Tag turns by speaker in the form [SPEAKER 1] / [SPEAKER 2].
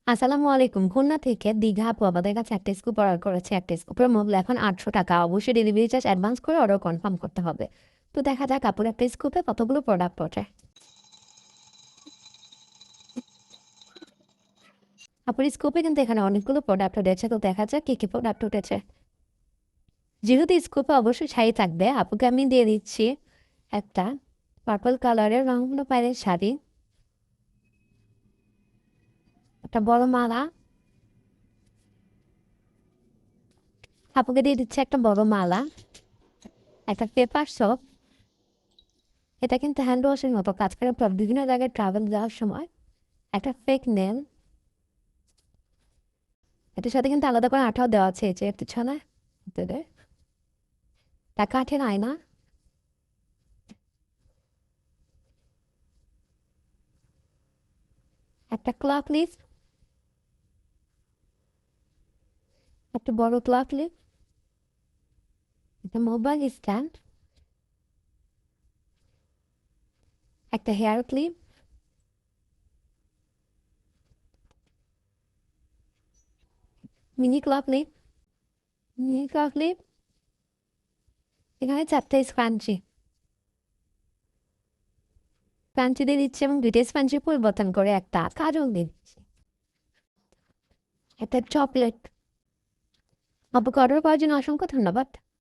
[SPEAKER 1] আসসালামু আলাইকুম। খুলনা থেকে দীঘা আপু আমাদের কাছে একটা স্কুপ অর্ডার করেছে। একটা স্কুপের মূল্য এখন ৮০০ টাকা। অবশ্যই ডেলিভারি চার্জ অ্যাডভান্স করে অর্ডার কনফার্ম করতে হবে। তো দেখা যাক আপুর একটা স্কুপে কতগুলো প্রোডাক্ট ওঠে। আপুর স্কুপে কিন্তু এখানে অনেকগুলো প্রোডাক্ট উঠেছে। তো দেখা যাক কী কী প্রোডাক্ট উঠেছে। যেহেতু স্কুপে অবশ্যই শাড়ি থাকবে, আপুকে আমি দিয়ে দিচ্ছি একটা পার্পল কালারের রংগুলো পায়ের শাড়ি, একটা বড় মালা। আপুকে দিয়ে দিচ্ছে একটা বড় মালা, একটা পেপার সোপ। এটা কিন্তু হ্যান্ড ওয়াশের মতো কাজ করে। বিভিন্ন জায়গায় ট্রাভেল যাওয়ার সময় একটা ফেক নেল, এটার সাথে কিন্তু আলাদা করে আঠাও দেওয়া আছে এই যে এর পিছনে ভিতরে। তা কাঠের আয়না, একটা ক্লক লিফ, একটা বড় ক্লক লিফ, একটা মোবাইল স্ট্যান্ড, একটা hair clip, mini clock leaf, mini clock leaf. এখানে 4টে স্পাঞ্জি, স্পাঞ্জি দিয়ে দিচ্ছে এবং 2টে স্পাঞ্জি পরিবর্তন করে একটা কাজল দিয়ে দিচ্ছে, একটা চকলেট। আপুকে অর্ডার করার জন্য অসংখ্য ধন্যবাদ।